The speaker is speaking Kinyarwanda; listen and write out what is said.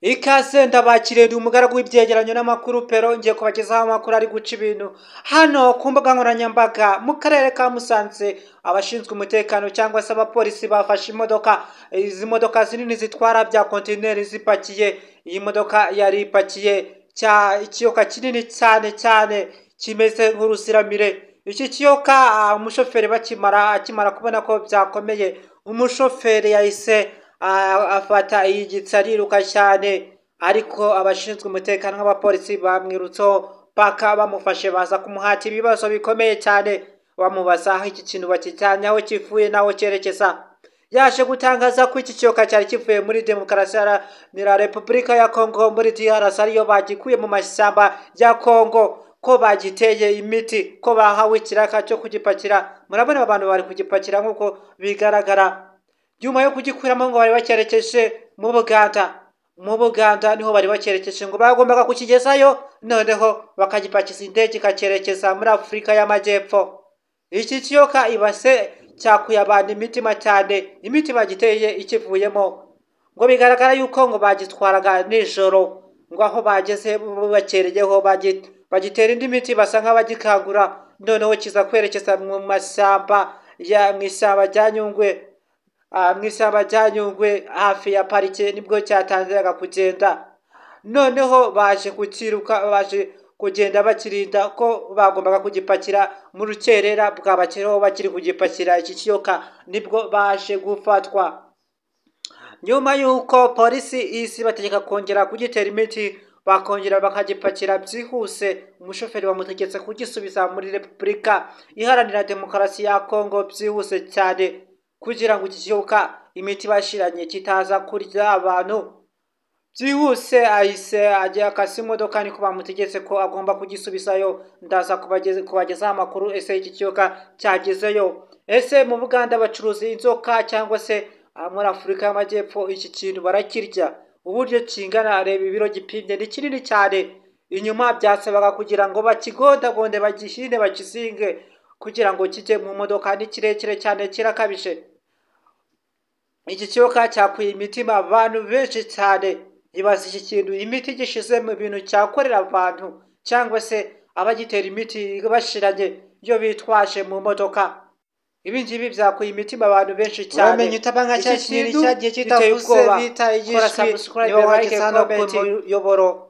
Ikaze ndabakiriye umugaragu w'ibyegeranyo n'amakuru pero ngiye kubagezaho amakuru ari guca ibintu hano ku mbuga nkoranyambaga mu karere ka Musanze. Abashinzwe umutekano cyangwa se abapolisi bafashe imodoka, izi modoka zinini zitwara bya kontineri zipakiye. Iyi modoka yari ipakiye ikiyoka kinini cyane kimeze nk'uruziramire. Iki kiyoka umushoferi akimara kubona ko byakomeye, umushoferi yahise afata igitsi ariruka cyane, ariko abashinzwe umutekano nk'abapolisi bamwirutseho paka bamufashe baza kumuhata ibibazo bikomeye cyane, bamubaza aho iki kintu bakijyanye, aho kivuye n'aho cyerekeza. Yaje gutangaza ko iki kiyoka cyari kivuye muri demokarasi ya Repubulika ya Kongo, muri DRC, ariyo bagikuye mu mashyamba ya Kongo, ko bagiteye imiti, ko bahawe ikiraka cyo kugipakira. Murabona abantu bari kugipakira nk'uko bigaragara. Nyuma yo kugikuramo ngo bari bacyerekeje mu Buganda niho bari bacyerekeje, ngo bagombaga kukigezayo noneho bakagipakiza indege ikacyerekeza muri Afurika y'Amajyepfo. Iki kiyoka ibase cyakuye abantu imitima cyane, imiti bagiteye ikivuyemo, ngo bigaragara yuko ngo bagitwaraga nijoro, ngo aho bageze bakereyeho bagitera indi miti basa nk'abagikangura, noneho kiza kwerekeza mu mashyamba mu ishyamba rya Nyungwe hafi ya parike, nibwo cyatangiraga kugenda. Noneho baje kugenda bakirinda ko bagombaga kugipakira mu rukerera, bwabakereho bakiri kugipakira iki kiyoka nibwo baje gufatwa. Nyuma y'uko polisi isi bategeka kongera kugitera imiti, bakongera bakagipakira byihuse, umushoferi bamutegetse kugisubiza muri Repubulika Iharanira Demokarasi ya Kongo byihuse cyane, kugira ngo iki kiyoka imiti bashiranye kitaza kurya abantu. Byihuse ahise ajya akasa imodoka, niko bamutegetse ko agomba kugisubizayo. Ndaza kubagezaho amakuru, ese iki kiyoka cyagezeyo. Ese mu Buganda bacuruza inzoka cyangwa se muri Afurika y'Amajyepfo iki kintu barakirya? Uburyo kingana, reba ibiro gipimye, ni kinini cyane. Inyuma byasabaga kugira ngo bakigondagonde bagihine bakizinge kugira ngo kijye mu modoka. Ni kirekire cyane, kirakabije. Iki kiyoka cyakuye imitima abantu benshi cyane. Ibaza iki kintu imiti gishize mu bintu cyakorera abantu, cyangwa se abagitera imiti bashiranye iyo bitwaje mu modoka. Ibi ngibi byakuye imitima abantu benshi cyane. Uramenye utabanga cya kintu cyagiye kitavuze, bita igishwi, niba wageze hano ku muyoboro